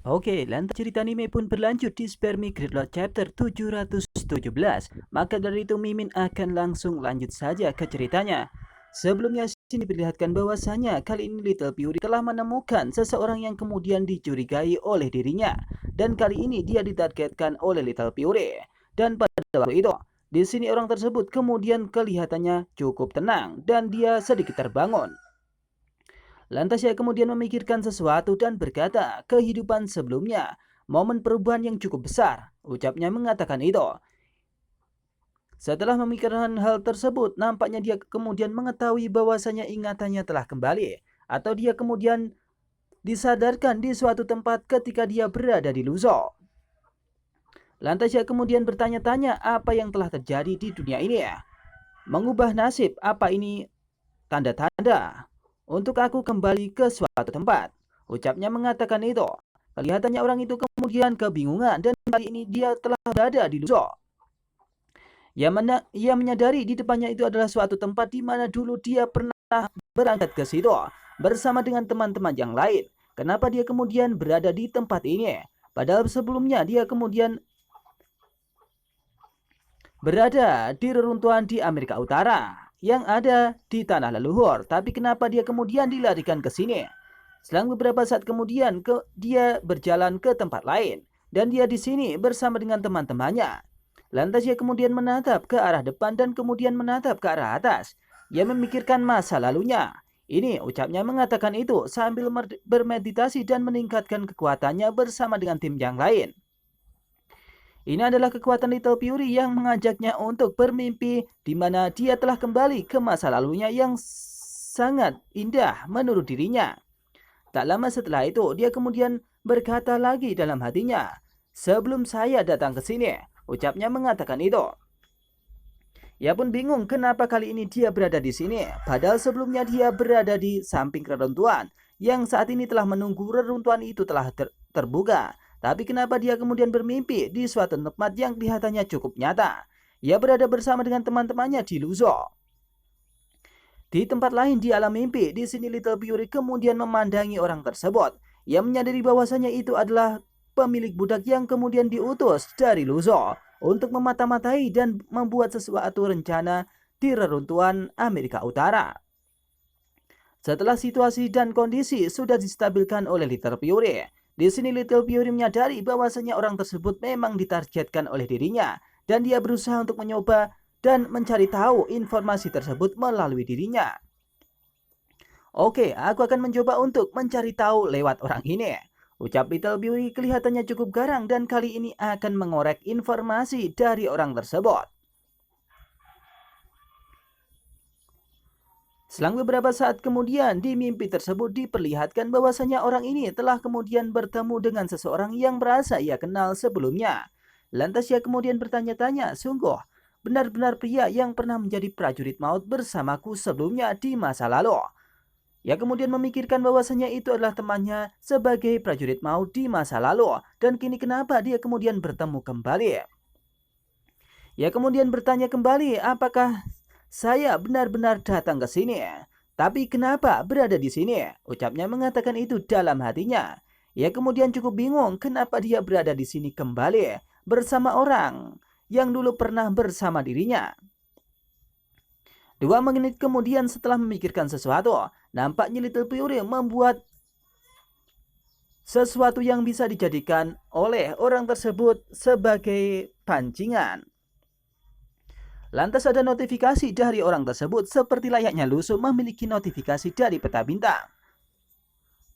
Oke, lantas cerita anime pun berlanjut di Spermi Gridlock Chapter 717. Maka dari itu Mimin akan langsung lanjut saja ke ceritanya. Sebelumnya sini diperlihatkan bahwasanya kali ini Little Fury telah menemukan seseorang yang kemudian dicurigai oleh dirinya. Dan kali ini dia ditargetkan oleh Little Fury. Dan pada waktu itu, di sini orang tersebut kemudian kelihatannya cukup tenang dan dia sedikit terbangun. Lantas ia kemudian memikirkan sesuatu dan berkata, kehidupan sebelumnya, momen perubahan yang cukup besar, ucapnya mengatakan itu. Setelah memikirkan hal tersebut, nampaknya dia kemudian mengetahui bahwasanya ingatannya telah kembali, atau dia kemudian disadarkan di suatu tempat ketika dia berada di Luzo. Lantas ia kemudian bertanya-tanya apa yang telah terjadi di dunia ini. Mengubah nasib, apa ini tanda-tanda untuk aku kembali ke suatu tempat. Ucapnya mengatakan itu. Kelihatannya orang itu kemudian kebingungan dan kali ini dia telah berada di Luzo. Ia menyadari di depannya itu adalah suatu tempat di mana dulu dia pernah berangkat ke situ bersama dengan teman-teman yang lain. Kenapa dia kemudian berada di tempat ini? Padahal sebelumnya dia kemudian berada di reruntuhan di Amerika Utara yang ada di tanah leluhur. Tapi kenapa dia kemudian dilarikan ke sini? Selang beberapa saat kemudian dia berjalan ke tempat lain dan dia di sini bersama dengan teman-temannya. Lantas ia kemudian menatap ke arah depan dan kemudian menatap ke arah atas. Ia memikirkan masa lalunya. Ini ucapnya mengatakan itu sambil bermeditasi dan meningkatkan kekuatannya bersama dengan tim yang lain. Ini adalah kekuatan Little Fury yang mengajaknya untuk bermimpi di mana dia telah kembali ke masa lalunya yang sangat indah menurut dirinya. Tak lama setelah itu, dia kemudian berkata lagi dalam hatinya, "Sebelum saya datang ke sini," ucapnya mengatakan itu. Ia pun bingung kenapa kali ini dia berada di sini, padahal sebelumnya dia berada di samping reruntuhan yang saat ini telah menunggu reruntuhan itu telah terbuka. Tapi kenapa dia kemudian bermimpi di suatu tempat yang kelihatannya cukup nyata? Ia berada bersama dengan teman-temannya di Luzo. Di tempat lain di alam mimpi, di sini Little Fury kemudian memandangi orang tersebut. Ia menyadari bahwasanya itu adalah pemilik budak yang kemudian diutus dari Luzo untuk memata-matai dan membuat sesuatu rencana di reruntuhan Amerika Utara. Setelah situasi dan kondisi sudah distabilkan oleh Little Fury, di sini Little Fury menyadari bahwasanya orang tersebut memang ditargetkan oleh dirinya dan dia berusaha untuk mencoba dan mencari tahu informasi tersebut melalui dirinya. Oke, aku akan mencoba untuk mencari tahu lewat orang ini. Ucap Little Fury kelihatannya cukup garang dan kali ini akan mengorek informasi dari orang tersebut. Selang beberapa saat kemudian, di mimpi tersebut diperlihatkan bahwasanya orang ini telah kemudian bertemu dengan seseorang yang merasa ia kenal sebelumnya. Lantas ia kemudian bertanya-tanya, sungguh, benar-benar pria yang pernah menjadi prajurit maut bersamaku sebelumnya di masa lalu. Ia kemudian memikirkan bahwasanya itu adalah temannya sebagai prajurit maut di masa lalu, dan kini kenapa dia kemudian bertemu kembali. Ia kemudian bertanya kembali, apakah saya benar-benar datang ke sini? Tapi kenapa berada di sini? Ucapnya mengatakan itu dalam hatinya. Ia kemudian cukup bingung kenapa dia berada di sini kembali bersama orang yang dulu pernah bersama dirinya. 2 menit kemudian setelah memikirkan sesuatu, nampaknya Little Fury membuat sesuatu yang bisa dijadikan oleh orang tersebut sebagai pancingan. Lantas ada notifikasi dari orang tersebut seperti layaknya Lusu memiliki notifikasi dari peta bintang.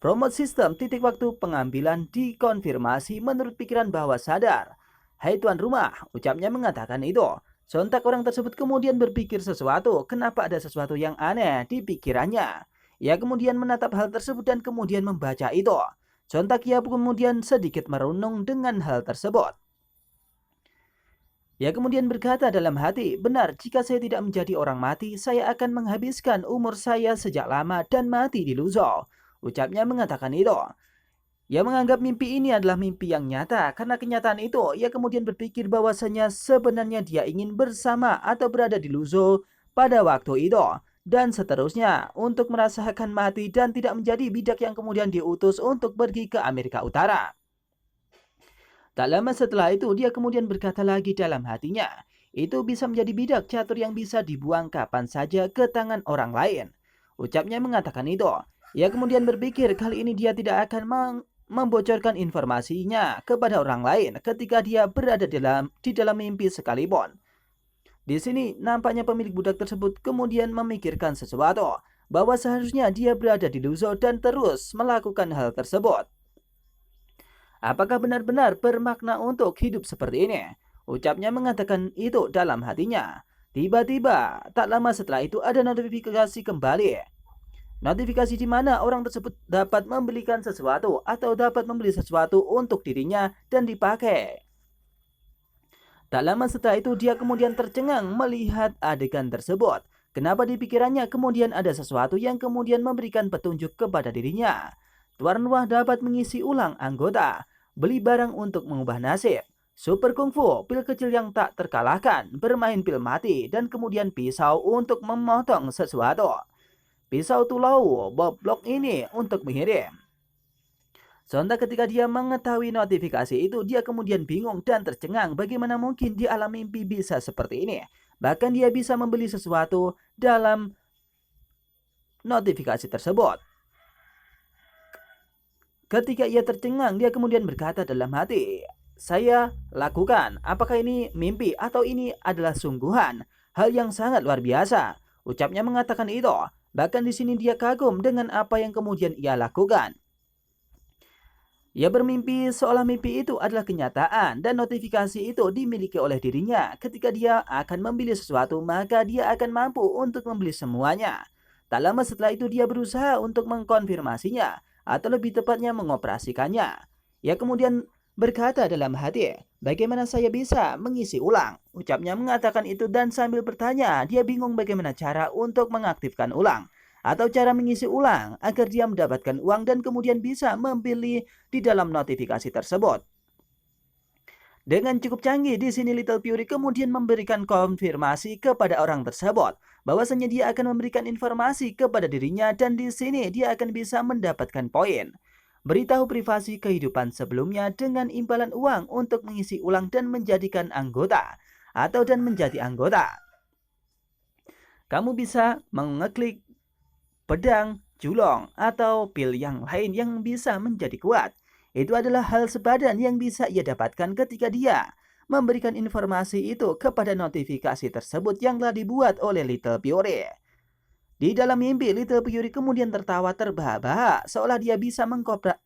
Promote sistem titik waktu pengambilan dikonfirmasi menurut pikiran bawah sadar. Hai tuan rumah, ucapnya mengatakan itu. Sontak orang tersebut kemudian berpikir sesuatu, kenapa ada sesuatu yang aneh di pikirannya. Ia kemudian menatap hal tersebut dan kemudian membaca itu. Sontak ia kemudian sedikit merenung dengan hal tersebut. Ia kemudian berkata dalam hati, benar jika saya tidak menjadi orang mati, saya akan menghabiskan umur saya sejak lama dan mati di Luzo. Ucapnya mengatakan itu. Ia menganggap mimpi ini adalah mimpi yang nyata, karena kenyataan itu ia kemudian berpikir bahwasanya sebenarnya dia ingin bersama atau berada di Luzo pada waktu itu. Dan seterusnya untuk merasakan mati dan tidak menjadi bidak yang kemudian diutus untuk pergi ke Amerika Utara. Tak lama setelah itu, dia kemudian berkata lagi dalam hatinya, itu bisa menjadi bidak catur yang bisa dibuang kapan saja ke tangan orang lain. Ucapnya mengatakan itu. Ia kemudian berpikir kali ini dia tidak akan membocorkan informasinya kepada orang lain ketika dia berada di dalam mimpi sekalipun. Di sini nampaknya pemilik budak tersebut kemudian memikirkan sesuatu, bahwa seharusnya dia berada di Luzo dan terus melakukan hal tersebut. Apakah benar-benar bermakna untuk hidup seperti ini? Ucapnya mengatakan itu dalam hatinya. Tiba-tiba, tak lama setelah itu ada notifikasi kembali. Notifikasi di mana orang tersebut dapat membelikan sesuatu atau dapat membeli sesuatu untuk dirinya dan dipakai. Tak lama setelah itu dia kemudian tercengang melihat adegan tersebut. Kenapa di pikirannya kemudian ada sesuatu yang kemudian memberikan petunjuk kepada dirinya. Tuan Wah dapat mengisi ulang anggota, beli barang untuk mengubah nasib, super kungfu, pil kecil yang tak terkalahkan, bermain pil mati, dan kemudian pisau untuk memotong sesuatu. Pisau tulau Bob Block ini untuk mengirim. Sontak ketika dia mengetahui notifikasi itu, dia kemudian bingung dan tercengang bagaimana mungkin di alam mimpi bisa seperti ini. Bahkan dia bisa membeli sesuatu dalam notifikasi tersebut. Ketika ia tercengang, dia kemudian berkata dalam hati, saya lakukan, apakah ini mimpi atau ini adalah sungguhan? Hal yang sangat luar biasa. Ucapnya mengatakan itu. Bahkan di sini dia kagum dengan apa yang kemudian ia lakukan. Ia bermimpi seolah mimpi itu adalah kenyataan dan notifikasi itu dimiliki oleh dirinya. Ketika dia akan membeli sesuatu, maka dia akan mampu untuk membeli semuanya. Tak lama setelah itu dia berusaha untuk mengkonfirmasinya atau lebih tepatnya mengoperasikannya. Ia kemudian berkata dalam hati, bagaimana saya bisa mengisi ulang? Ucapnya mengatakan itu dan sambil bertanya, dia bingung bagaimana cara untuk mengaktifkan ulang atau cara mengisi ulang agar dia mendapatkan uang dan kemudian bisa membeli di dalam notifikasi tersebut. Dengan cukup canggih, di sini Little Fury kemudian memberikan konfirmasi kepada orang tersebut bahwasanya dia akan memberikan informasi kepada dirinya dan di sini dia akan bisa mendapatkan poin. Beritahu privasi kehidupan sebelumnya dengan imbalan uang untuk mengisi ulang dan menjadikan anggota atau dan menjadi anggota. Kamu bisa mengeklik pedang, julong, atau pil yang lain yang bisa menjadi kuat. Itu adalah hal sepadan yang bisa ia dapatkan ketika dia memberikan informasi itu kepada notifikasi tersebut yang telah dibuat oleh Little Fury. Di dalam mimpi, Little Fury kemudian tertawa terbahak-bahak seolah dia bisa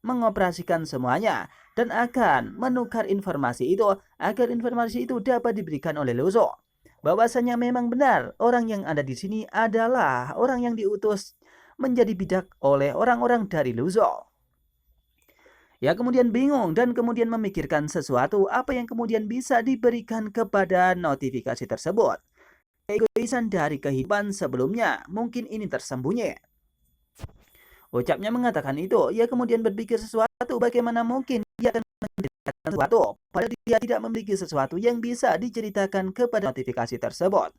mengoperasikan semuanya dan akan menukar informasi itu agar informasi itu dapat diberikan oleh Luzo. Bahwasanya memang benar orang yang ada di sini adalah orang yang diutus menjadi bidak oleh orang-orang dari Luzo. Ia kemudian bingung dan kemudian memikirkan sesuatu apa yang kemudian bisa diberikan kepada notifikasi tersebut. Egoisan dari kehidupan sebelumnya, mungkin ini tersembunyi. Ucapnya mengatakan itu, ia kemudian berpikir sesuatu bagaimana mungkin dia akan menceritakan sesuatu, padahal dia tidak memiliki sesuatu yang bisa diceritakan kepada notifikasi tersebut.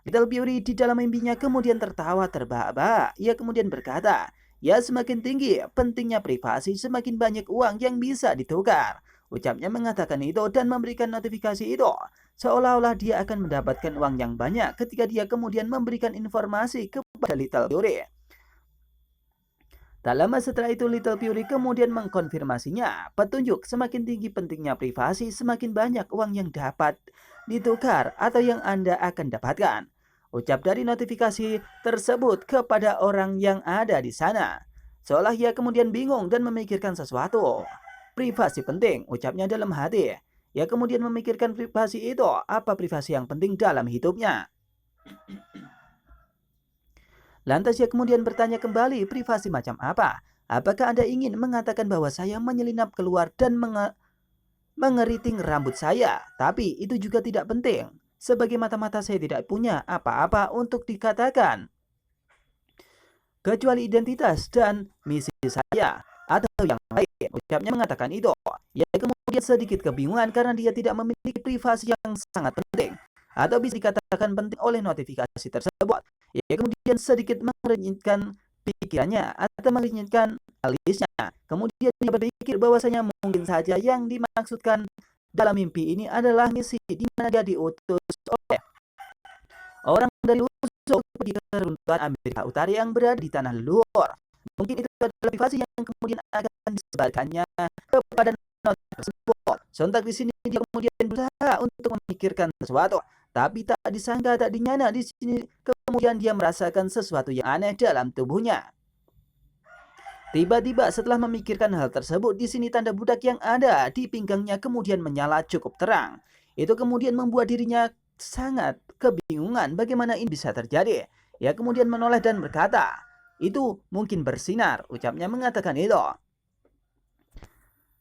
Little Fury di dalam mimpinya kemudian tertawa terbahak-bahak. Ia kemudian berkata, ya semakin tinggi pentingnya privasi, semakin banyak uang yang bisa ditukar. Ucapnya mengatakan itu dan memberikan notifikasi itu. Seolah-olah dia akan mendapatkan uang yang banyak ketika dia kemudian memberikan informasi kepada Little Fury. Tak lama setelah itu Little Fury kemudian mengkonfirmasinya. Petunjuk semakin tinggi pentingnya privasi, semakin banyak uang yang dapat ditukar atau yang Anda akan dapatkan. Ucap dari notifikasi tersebut kepada orang yang ada di sana. Seolah ia kemudian bingung dan memikirkan sesuatu. Privasi penting, ucapnya dalam hati. Ia kemudian memikirkan privasi itu, apa privasi yang penting dalam hidupnya. Lantas ia kemudian bertanya kembali, privasi macam apa? Apakah Anda ingin mengatakan bahwa saya menyelinap keluar dan mengeriting rambut saya? Tapi itu juga tidak penting. Sebagai mata-mata saya tidak punya apa-apa untuk dikatakan, kecuali identitas dan misi saya atau yang lain. Ucapnya mengatakan itu. Ia kemudian sedikit kebingungan karena dia tidak memiliki privasi yang sangat penting atau bisa dikatakan penting oleh notifikasi tersebut. Ia kemudian sedikit mengerenyitkan pikirannya atau menginginkan alisnya. Kemudian dia berpikir bahwasanya mungkin saja yang dimaksudkan dalam mimpi ini adalah misi di mana dia diutus oleh orang dari luar pergi ke runtuhan Amerika Utara yang berada di tanah leluhur. Mungkin itu adalah privasi yang kemudian akan disebarkannya kepada nota tersebut. Sontak di sini dia kemudian berusaha untuk memikirkan sesuatu, tapi tak disangka tak dinyana di sini kemudian dia merasakan sesuatu yang aneh dalam tubuhnya. Tiba-tiba setelah memikirkan hal tersebut, di sini tanda budak yang ada di pinggangnya kemudian menyala cukup terang. Itu kemudian membuat dirinya sangat kebingungan bagaimana ini bisa terjadi. Ia kemudian menoleh dan berkata, "Itu mungkin bersinar," ucapnya mengatakan itu.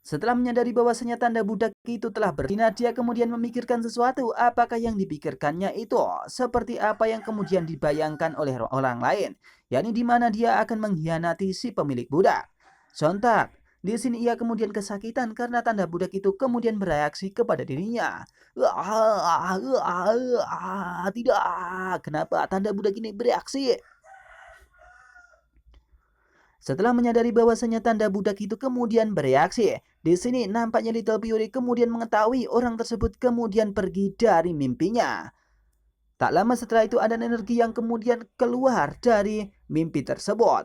Setelah menyadari bahwasanya tanda budak itu telah bersinar, dia kemudian memikirkan sesuatu. Apakah yang dipikirkannya itu seperti apa yang kemudian dibayangkan oleh orang lain, yakni di mana dia akan mengkhianati si pemilik budak. Sontak, di sini ia kemudian kesakitan karena tanda budak itu kemudian bereaksi kepada dirinya. Tidak, kenapa tanda budak ini bereaksi? Setelah menyadari bahwasanya tanda budak itu kemudian bereaksi, di sini nampaknya Little Fury kemudian mengetahui orang tersebut kemudian pergi dari mimpinya. Tak lama setelah itu ada energi yang kemudian keluar dari mimpi tersebut.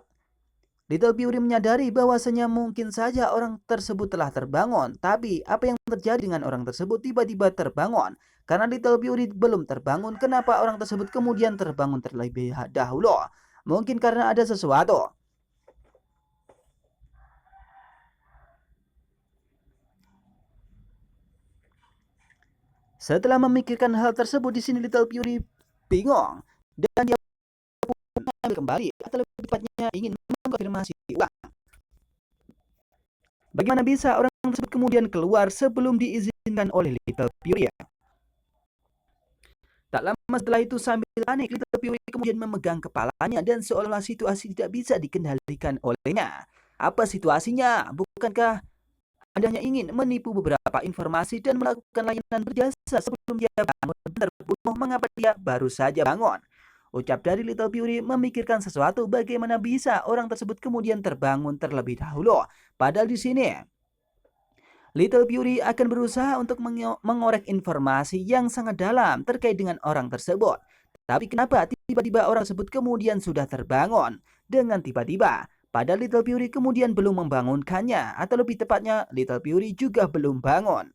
Little Fury menyadari bahwasanya mungkin saja orang tersebut telah terbangun, tapi apa yang terjadi dengan orang tersebut tiba-tiba terbangun? Karena Little Fury belum terbangun, kenapa orang tersebut kemudian terbangun terlebih dahulu? Mungkin karena ada sesuatu. Setelah memikirkan hal tersebut, di sini Little Fury bingung dan dia mengambil kembali atau lebih tepatnya ingin mengkonfirmasi ulang. Bagaimana bisa orang tersebut kemudian keluar sebelum diizinkan oleh Little Fury? Tak lama setelah itu sambil panik, Little Fury kemudian memegang kepalanya dan seolah-olah situasi tidak bisa dikendalikan olehnya. Apa situasinya? Bukankah Anda hanya ingin menipu beberapa informasi dan melakukan layanan berjasa sebelum dia bangun dan terbunuh? Mengapa dia baru saja bangun? Ucap dari Little Fury memikirkan sesuatu, bagaimana bisa orang tersebut kemudian terbangun terlebih dahulu. Padahal di sini Little Fury akan berusaha untuk mengorek informasi yang sangat dalam terkait dengan orang tersebut. Tapi kenapa tiba-tiba orang tersebut kemudian sudah terbangun dengan tiba-tiba? Padahal Little Fury kemudian belum membangunkannya, atau lebih tepatnya Little Fury juga belum bangun.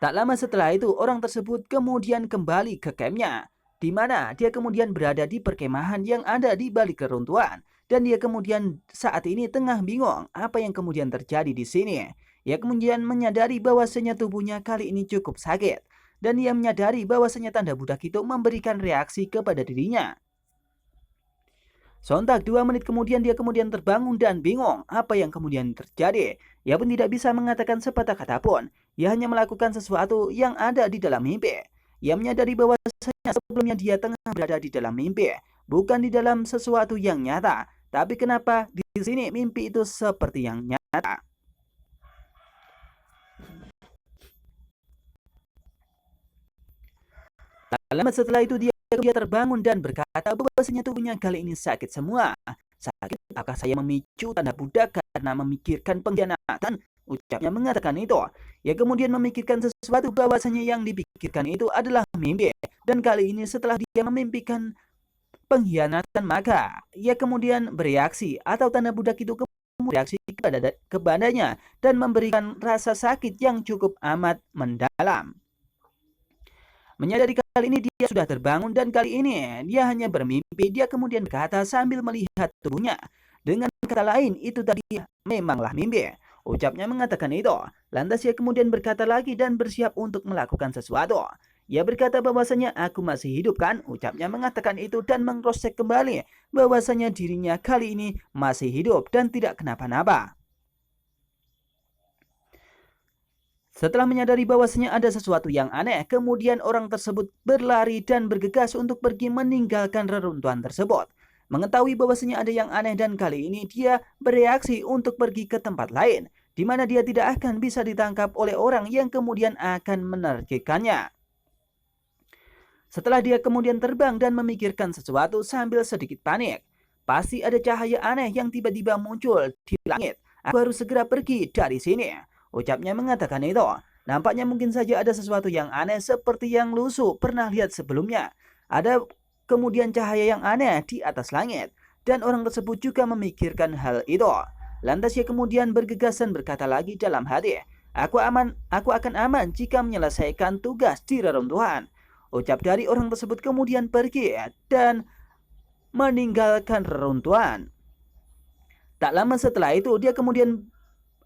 Tak lama setelah itu orang tersebut kemudian kembali ke campnya, di mana dia kemudian berada di perkemahan yang ada di balik keruntuhan. Dan dia kemudian saat ini tengah bingung apa yang kemudian terjadi di sini. Ia kemudian menyadari bahwasanya tubuhnya kali ini cukup sakit. Dan ia menyadari bahwasanya tanda budak itu memberikan reaksi kepada dirinya. Sontak 2 menit kemudian dia kemudian terbangun dan bingung apa yang kemudian terjadi. Ia pun tidak bisa mengatakan sepatah kata pun. Ia hanya melakukan sesuatu yang ada di dalam mimpi. Ia menyadari bahwasanya sebelumnya dia tengah berada di dalam mimpi, bukan di dalam sesuatu yang nyata. Tapi kenapa di sini mimpi itu seperti yang nyata? Lama setelah itu dia terbangun dan berkata bahwasanya tubuhnya kali ini sakit semua. Sakit, apakah saya memicu tanda budak karena memikirkan pengkhianatan? Ucapnya mengatakan itu. Ia kemudian memikirkan sesuatu bahwasanya yang dipikirkan itu adalah mimpi. Dan kali ini setelah dia memimpikan pengkhianatan, maka ia kemudian bereaksi atau tanda budak itu bereaksi kepadanya dan memberikan rasa sakit yang cukup amat mendalam. Menyadari kali ini dia sudah terbangun dan kali ini dia hanya bermimpi. Dia kemudian berkata sambil melihat tubuhnya. Dengan kata lain, itu tadi memanglah mimpi. Ucapnya mengatakan itu. Lantas ia kemudian berkata lagi dan bersiap untuk melakukan sesuatu. Ia berkata bahwasanya aku masih hidup kan? Ucapnya mengatakan itu dan mengcross-check kembali bahwasanya dirinya kali ini masih hidup dan tidak kenapa-napa. Setelah menyadari bahwasanya ada sesuatu yang aneh, kemudian orang tersebut berlari dan bergegas untuk pergi meninggalkan reruntuhan tersebut. Mengetahui bahwasanya ada yang aneh dan kali ini dia bereaksi untuk pergi ke tempat lain, di mana dia tidak akan bisa ditangkap oleh orang yang kemudian akan menerkikannya. Setelah dia kemudian terbang dan memikirkan sesuatu sambil sedikit panik. Pasti ada cahaya aneh yang tiba-tiba muncul di langit. Aku harus segera pergi dari sini. Ucapnya mengatakan itu. Nampaknya mungkin saja ada sesuatu yang aneh seperti yang Lusu pernah lihat sebelumnya. Ada kemudian cahaya yang aneh di atas langit. Dan orang tersebut juga memikirkan hal itu. Lantas ia kemudian bergegas dan berkata lagi dalam hati, aku akan aman jika menyelesaikan tugas di reruntuhan. Ucap dari orang tersebut kemudian pergi dan meninggalkan reruntuhan. Tak lama setelah itu dia kemudian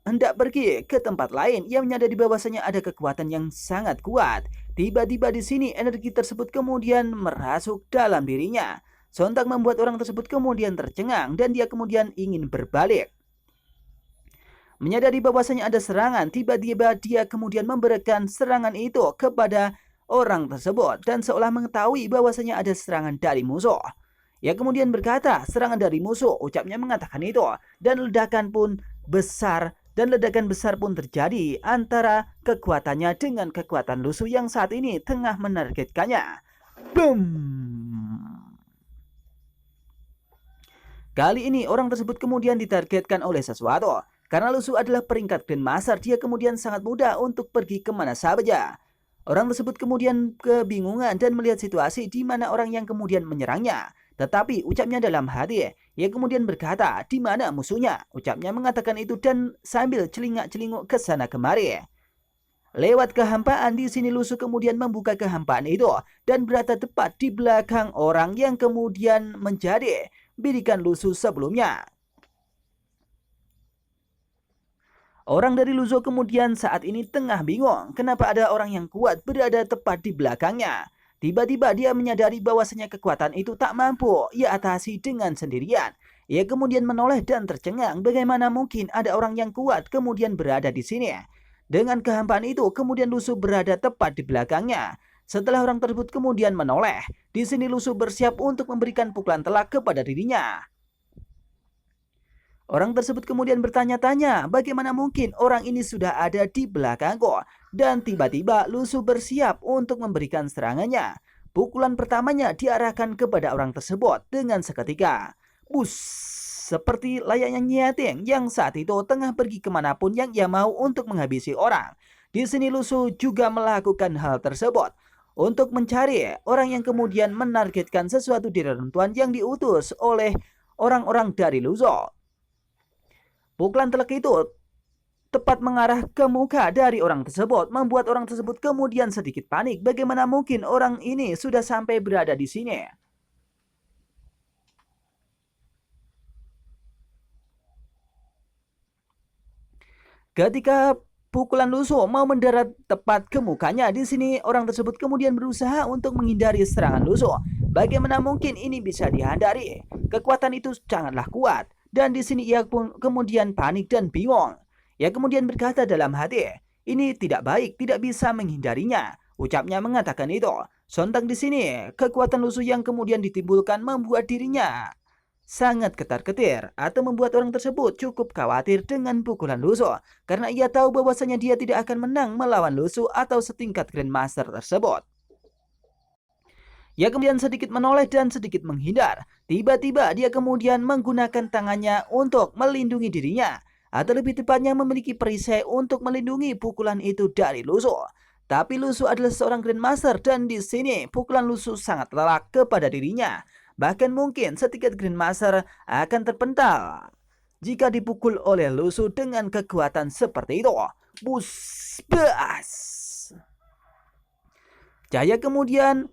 hendak pergi ke tempat lain. Ia menyadari bahwasanya ada kekuatan yang sangat kuat. Tiba-tiba di sini energi tersebut kemudian merasuk dalam dirinya. Sontak membuat orang tersebut kemudian tercengang dan dia kemudian ingin berbalik. Menyadari bahwasanya ada serangan, tiba-tiba dia kemudian memberikan serangan itu kepada orang tersebut dan seolah mengetahui bahwasanya ada serangan dari musuh. Ia kemudian berkata, serangan dari musuh, ucapnya mengatakan itu, dan ledakan besar pun terjadi antara kekuatannya dengan kekuatan Lusu yang saat ini tengah menargetkannya. Boom! Kali ini orang tersebut kemudian ditargetkan oleh sesuatu. Karena Lusu adalah peringkat Grandmaster, dia kemudian sangat mudah untuk pergi kemana saja. Orang tersebut kemudian kebingungan dan melihat situasi di mana orang yang kemudian menyerangnya. Tetapi ucapnya dalam hati, ia kemudian berkata, di mana musuhnya? Ucapnya mengatakan itu dan sambil celingak-celinguk ke sana kemari. Lewat kehampaan di sini Lusu kemudian membuka kehampaan itu dan berada tepat di belakang orang yang kemudian menjadi bidikan Lusu sebelumnya. Orang dari Luzu kemudian saat ini tengah bingung kenapa ada orang yang kuat berada tepat di belakangnya. Tiba-tiba dia menyadari bahwasanya kekuatan itu tak mampu ia atasi dengan sendirian. Ia kemudian menoleh dan tercengang, bagaimana mungkin ada orang yang kuat kemudian berada di sini. Dengan kehampaan itu kemudian Luzu berada tepat di belakangnya. Setelah orang tersebut kemudian menoleh, di sini Luzu bersiap untuk memberikan pukulan telak kepada dirinya. Orang tersebut kemudian bertanya-tanya, bagaimana mungkin orang ini sudah ada di belakangku? Dan tiba-tiba Lusu bersiap untuk memberikan serangannya. Pukulan pertamanya diarahkan kepada orang tersebut dengan seketika. Bus, seperti layaknya Nyiating yang saat itu tengah pergi kemanapun yang ia mau untuk menghabisi orang. Di sini Lusu juga melakukan hal tersebut untuk mencari orang yang kemudian menargetkan sesuatu di reruntuhan yang diutus oleh orang-orang dari Lusu. Pukulan telak itu tepat mengarah ke muka dari orang tersebut, membuat orang tersebut kemudian sedikit panik. Bagaimana mungkin orang ini sudah sampai berada di sini? Ketika pukulan Lusu mau mendarat tepat ke mukanya, di sini orang tersebut kemudian berusaha untuk menghindari serangan Lusu. Bagaimana mungkin ini bisa dihindari? Kekuatan itu sangatlah kuat. Dan di sini ia pun kemudian panik dan bingung. Ia kemudian berkata dalam hati, ini tidak baik, tidak bisa menghindarinya. Ucapnya mengatakan itu. Sontak di sini, kekuatan Lusu yang kemudian ditimbulkan membuat dirinya sangat ketar-ketir atau membuat orang tersebut cukup khawatir dengan pukulan Lusu. Karena ia tahu bahwasanya dia tidak akan menang melawan Lusu atau setingkat Grandmaster tersebut. Ia kemudian sedikit menoleh dan sedikit menghindar. Tiba-tiba dia kemudian menggunakan tangannya untuk melindungi dirinya. Atau lebih tepatnya memiliki perisai untuk melindungi pukulan itu dari Lusu. Tapi Lusu adalah seorang Grandmaster dan di sini pukulan Lusu sangat telak kepada dirinya. Bahkan mungkin setingkat Grandmaster akan terpental jika dipukul oleh Lusu dengan kekuatan seperti itu. Bus, bas. Cahaya kemudian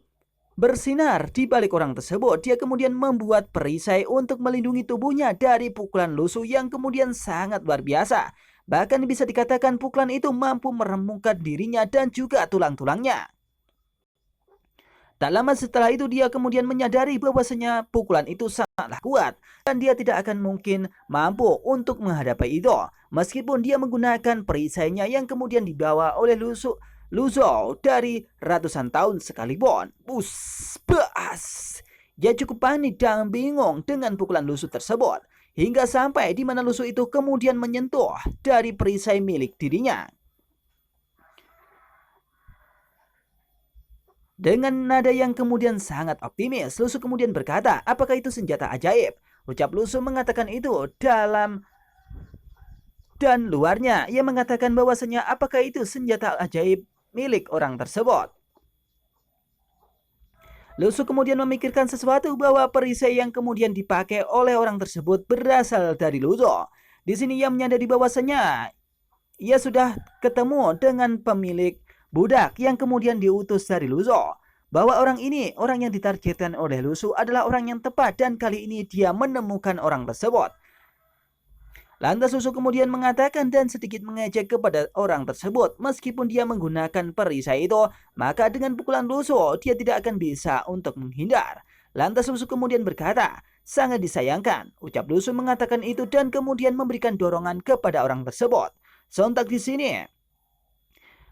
bersinar di balik orang tersebut. Dia kemudian membuat perisai untuk melindungi tubuhnya dari pukulan Lusu yang kemudian sangat luar biasa. Bahkan bisa dikatakan pukulan itu mampu meremukkan dirinya dan juga tulang-tulangnya. Tak lama setelah itu dia kemudian menyadari bahwasanya pukulan itu sangatlah kuat dan dia tidak akan mungkin mampu untuk menghadapi itu. Meskipun dia menggunakan perisainya yang kemudian dibawa oleh Luzu dari ratusan tahun sekalipun. Bas. Dia cukup panik dan bingung dengan pukulan Luzu tersebut. Hingga sampai di mana Luzu itu kemudian menyentuh dari perisai milik dirinya. Dengan nada yang kemudian sangat optimis, Lusu kemudian berkata, apakah itu senjata ajaib? Ucap Lusu mengatakan itu dalam dan luarnya. Ia mengatakan bahwasanya apakah itu senjata ajaib milik orang tersebut. Lusu kemudian memikirkan sesuatu bahwa perisai yang kemudian dipakai oleh orang tersebut berasal dari Lusu. Di sini ia menyadari bahwasanya ia sudah ketemu dengan pemilik budak yang kemudian diutus dari Lusu. Bahwa orang ini, orang yang ditargetkan oleh Lusu adalah orang yang tepat dan kali ini dia menemukan orang tersebut. Lantas Lusu kemudian mengatakan dan sedikit mengejek kepada orang tersebut. Meskipun dia menggunakan perisai itu, maka dengan pukulan Lusu dia tidak akan bisa untuk menghindar. Lantas Lusu kemudian berkata, sangat disayangkan. Ucap Lusu mengatakan itu dan kemudian memberikan dorongan kepada orang tersebut. Sontak di sini,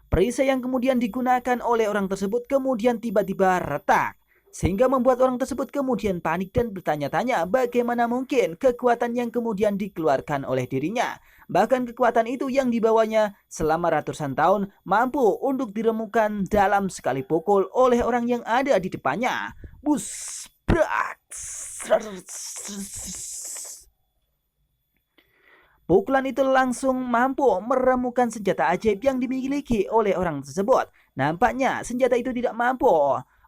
perisai yang kemudian digunakan oleh orang tersebut kemudian tiba-tiba retak. Sehingga membuat orang tersebut kemudian panik dan bertanya-tanya bagaimana mungkin kekuatan yang kemudian dikeluarkan oleh dirinya. Bahkan kekuatan itu yang dibawanya selama ratusan tahun mampu untuk diremukan dalam sekali pukul oleh orang yang ada di depannya. Bus, brak, pukulan itu langsung mampu meremukan senjata ajaib yang dimiliki oleh orang tersebut. Nampaknya senjata itu tidak mampu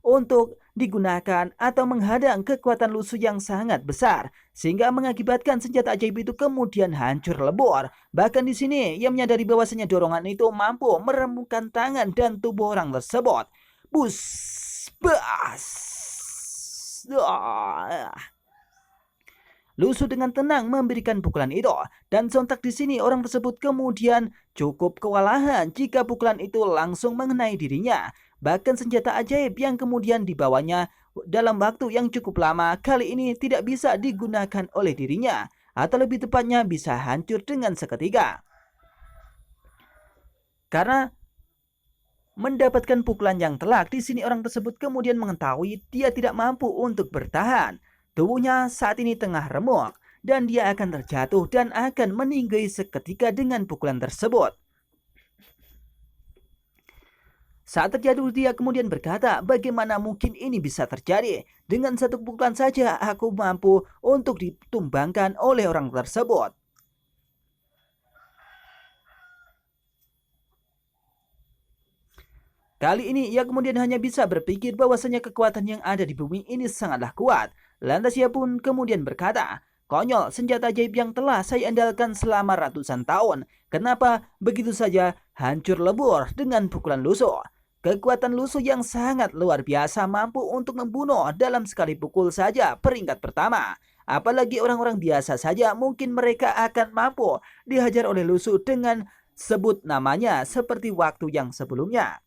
untuk digunakan atau menghadang kekuatan Lusu yang sangat besar sehingga mengakibatkan senjata ajaib itu kemudian hancur lebur. Bahkan di sini ia menyadari bahwasanya dorongan itu mampu meremukkan tangan dan tubuh orang tersebut. Bus, bas. Lusu dengan tenang memberikan pukulan itu dan sontak di sini orang tersebut kemudian cukup kewalahan jika pukulan itu langsung mengenai dirinya. Bahkan senjata ajaib yang kemudian dibawanya dalam waktu yang cukup lama kali ini tidak bisa digunakan oleh dirinya, atau lebih tepatnya bisa hancur dengan seketika. Karena mendapatkan pukulan yang telak, di sini orang tersebut kemudian mengetahui dia tidak mampu untuk bertahan. Tubuhnya saat ini tengah remuk dan dia akan terjatuh dan akan meninggal seketika dengan pukulan tersebut. Saat terjatuh dia kemudian berkata, bagaimana mungkin ini bisa terjadi? Dengan satu pukulan saja aku mampu untuk ditumbangkan oleh orang tersebut. Kali ini ia kemudian hanya bisa berpikir bahwasanya kekuatan yang ada di bumi ini sangatlah kuat. Lantas ia pun kemudian berkata, konyol, senjata ajaib yang telah saya andalkan selama ratusan tahun. Kenapa begitu saja hancur lebur dengan pukulan Lusu? Kekuatan Lusu yang sangat luar biasa mampu untuk membunuh dalam sekali pukul saja peringkat pertama. Apalagi orang-orang biasa saja mungkin mereka akan mampu dihajar oleh Lusu dengan sebut namanya seperti waktu yang sebelumnya.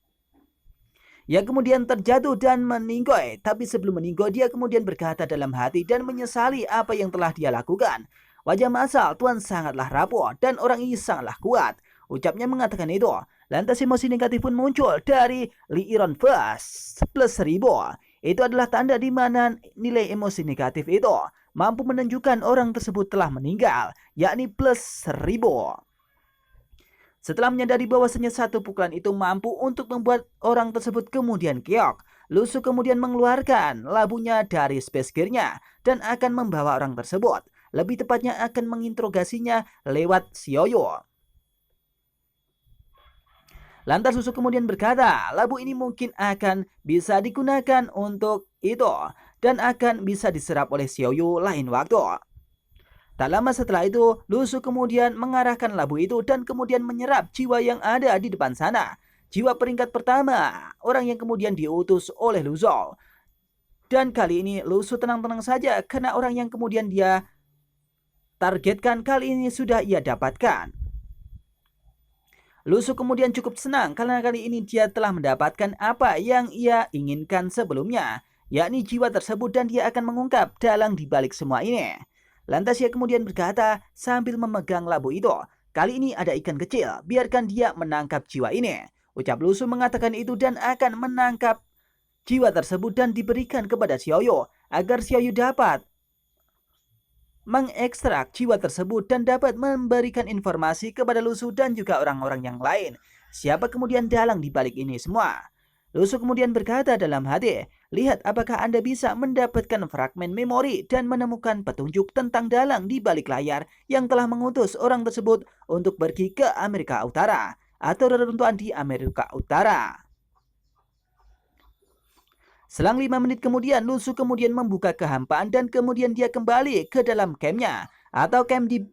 Ia kemudian terjatuh dan meninggoy, tapi sebelum meninggoy dia kemudian berkata dalam hati dan menyesali apa yang telah dia lakukan. Wajah masal Tuan sangatlah rapuh dan orang ini sangatlah kuat. Ucapnya mengatakan itu. Lantas emosi negatif pun muncul dari Li Iron Fast plus 1000. Itu adalah tanda di mana nilai emosi negatif itu mampu menunjukkan orang tersebut telah meninggal, yakni plus 1000. Setelah menyadari bahwasanya satu pukulan itu mampu untuk membuat orang tersebut kemudian keok, Lusu kemudian mengeluarkan labunya dari space gear-nya dan akan membawa orang tersebut. Lebih tepatnya akan menginterogasinya lewat Xiaoyu. Lantas Lusu kemudian berkata, labu ini mungkin akan bisa digunakan untuk itu dan akan bisa diserap oleh Xiaoyu lain waktu. Tak lama setelah itu, Lusu kemudian mengarahkan labu itu dan kemudian menyerap jiwa yang ada di depan sana. Jiwa peringkat pertama, orang yang kemudian diutus oleh Lusu. Dan kali ini Lusu tenang-tenang saja karena orang yang kemudian dia targetkan kali ini sudah ia dapatkan. Lusu kemudian cukup senang karena kali ini dia telah mendapatkan apa yang ia inginkan sebelumnya, yakni jiwa tersebut dan dia akan mengungkap dalang di balik semua ini. Lantas ia kemudian berkata sambil memegang labu itu, kali ini ada ikan kecil, biarkan dia menangkap jiwa ini. Ucap Lusu mengatakan itu dan akan menangkap jiwa tersebut dan diberikan kepada Xiaoyu agar Xiaoyu dapat mengekstrak jiwa tersebut dan dapat memberikan informasi kepada Lusu dan juga orang-orang yang lain. Siapa kemudian dalang di balik ini semua? Lu Su kemudian berkata dalam hati, lihat apakah Anda bisa mendapatkan fragmen memori dan menemukan petunjuk tentang dalang di balik layar yang telah mengutus orang tersebut untuk pergi ke Amerika Utara atau reruntuhan di Amerika Utara. Selang 5 menit kemudian, Lu Su kemudian membuka kehampaan dan kemudian dia kembali ke dalam campnya atau camp di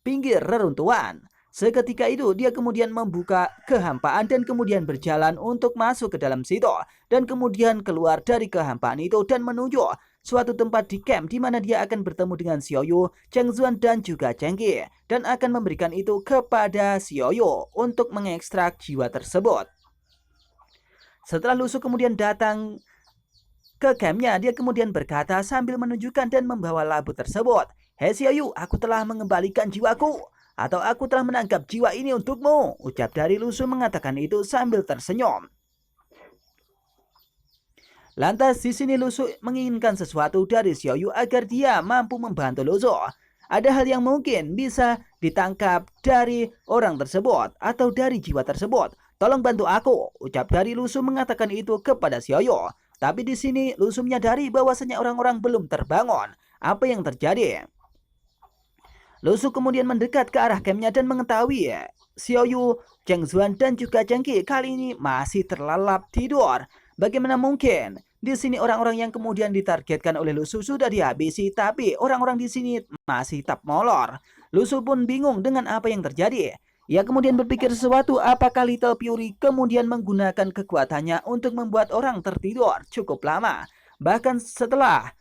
pinggir reruntuhan. Seketika itu dia kemudian membuka kehampaan dan kemudian berjalan untuk masuk ke dalam situ dan kemudian keluar dari kehampaan itu dan menuju suatu tempat di camp di mana dia akan bertemu dengan Xiaoyu, Cheng Zuan dan juga Cheng Qi dan akan memberikan itu kepada Xiaoyu untuk mengekstrak jiwa tersebut. Setelah Lu Su kemudian datang ke campnya, dia kemudian berkata sambil menunjukkan dan membawa labu tersebut, "Hei Xiaoyu, aku telah mengembalikan jiwaku. Atau aku telah menangkap jiwa ini untukmu," ucap dari Lu Su mengatakan itu sambil tersenyum. Lantas di sini Lu Su menginginkan sesuatu dari Xiaoyu agar dia mampu membantu Lu Su. Ada hal yang mungkin bisa ditangkap dari orang tersebut atau dari jiwa tersebut. "Tolong bantu aku," ucap dari Lu Su mengatakan itu kepada Xiaoyu. Tapi di sini Lu Su menyadari bahwasanya orang-orang belum terbangun. Apa yang terjadi? Lu Su kemudian mendekat ke arah campnya dan mengetahui Xiaoyu, Cheng Zuan dan juga Cheng Qi kali ini masih terlelap tidur. Bagaimana mungkin? Di sini orang-orang yang kemudian ditargetkan oleh Lu Su sudah dihabisi, tapi orang-orang di sini masih tetap molor. Lu Su pun bingung dengan apa yang terjadi. Ia kemudian berpikir sesuatu, apakah Little Fury kemudian menggunakan kekuatannya untuk membuat orang tertidur cukup lama. Bahkan setelah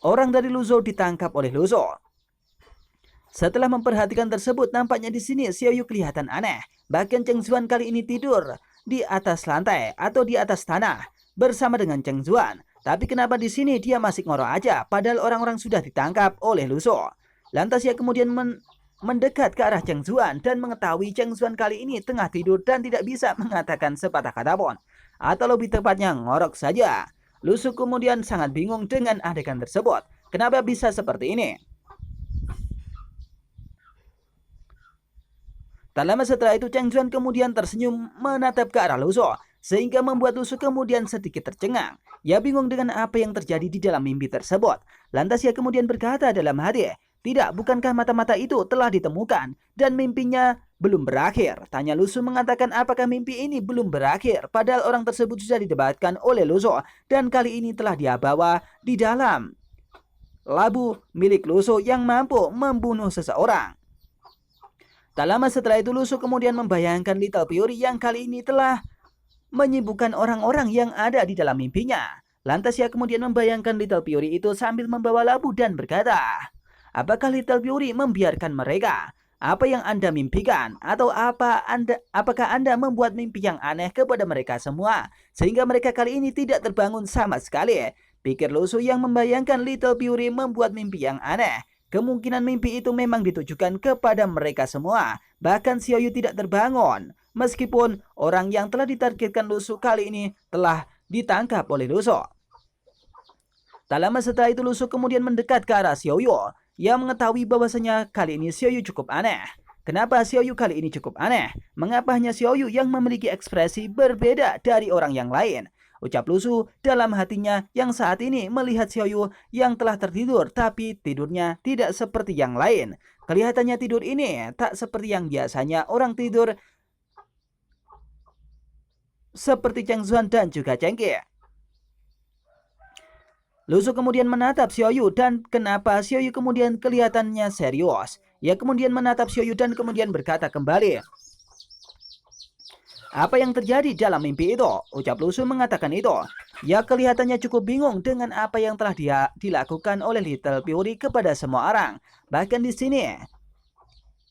orang dari Lu Su ditangkap oleh Lu Su. Setelah memperhatikan tersebut, nampaknya di sini Xiaoyu kelihatan aneh. Bahkan Cheng Zuan kali ini tidur di atas lantai atau di atas tanah bersama dengan Cheng Zuan. Tapi kenapa di sini dia masih ngorok aja padahal orang-orang sudah ditangkap oleh Lu Su. Lantas ia kemudian mendekat ke arah Cheng Zuan dan mengetahui Cheng Zuan kali ini tengah tidur dan tidak bisa mengatakan sepatah kata pun. Atau lebih tepatnya ngorok saja. Lu Su kemudian sangat bingung dengan adegan tersebut. Kenapa bisa seperti ini? Tak lama setelah itu Cheng Zuan kemudian tersenyum menatap ke arah Lu Su, sehingga membuat Lu Su kemudian sedikit tercengang. Ia bingung dengan apa yang terjadi di dalam mimpi tersebut. Lantas ia kemudian berkata dalam hati, "Tidak, bukankah mata-mata itu telah ditemukan dan mimpinya belum berakhir?" Tanya Lu Su mengatakan apakah mimpi ini belum berakhir, padahal orang tersebut sudah didebatkan oleh Lu Su dan kali ini telah dia bawa di dalam labu milik Lu Su yang mampu membunuh seseorang. Tak lama setelah itu Lu Su kemudian membayangkan Little Fury yang kali ini telah menyibukkan orang-orang yang ada di dalam mimpinya. Lantas ia kemudian membayangkan Little Fury itu sambil membawa labu dan berkata, "Apakah Little Fury membiarkan mereka? Apa yang Anda mimpikan? Atau apakah Anda membuat mimpi yang aneh kepada mereka semua sehingga mereka kali ini tidak terbangun sama sekali?" Pikir Lu Su yang membayangkan Little Fury membuat mimpi yang aneh. Kemungkinan mimpi itu memang ditujukan kepada mereka semua. Bahkan Xiaoyu tidak terbangun. Meskipun orang yang telah ditargetkan Lu Su kali ini telah ditangkap oleh Lu Su. Tak lama setelah itu Lu Su kemudian mendekat ke arah Xiaoyu. Ia mengetahui bahwasanya kali ini Xiaoyu cukup aneh. Kenapa Xiaoyu kali ini cukup aneh? Mengapa hanya Xiaoyu yang memiliki ekspresi berbeda dari orang yang lain? Ucap Lu Su dalam hatinya yang saat ini melihat Xiaoyu yang telah tertidur tapi tidurnya tidak seperti yang lain. Kelihatannya tidur ini tak seperti yang biasanya orang tidur seperti Cheng Zuan dan juga Cheng Qi. Lu Su kemudian menatap Xiaoyu dan kenapa Xiaoyu kemudian kelihatannya serius. Ia kemudian menatap Xiaoyu dan kemudian berkata kembali, "Apa yang terjadi dalam mimpi itu?" Ucap Lu Su mengatakan itu. Ia kelihatannya cukup bingung dengan apa yang telah dilakukan oleh Little Fury kepada semua orang. Bahkan di sini,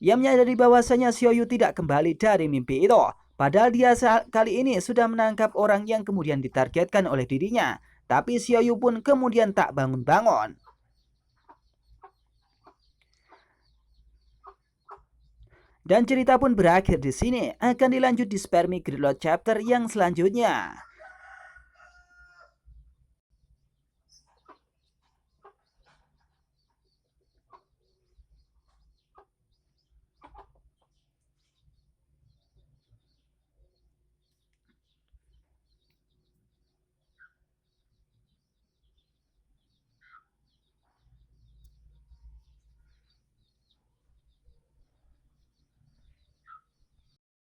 ia menyadari bahwasanya Xiaoyu tidak kembali dari mimpi itu. Padahal dia kali ini sudah menangkap orang yang kemudian ditargetkan oleh dirinya. Tapi Xiaoyu pun kemudian tak bangun-bangun. Dan cerita pun berakhir di sini. Akan dilanjut di Spermy Gridlock chapter yang selanjutnya.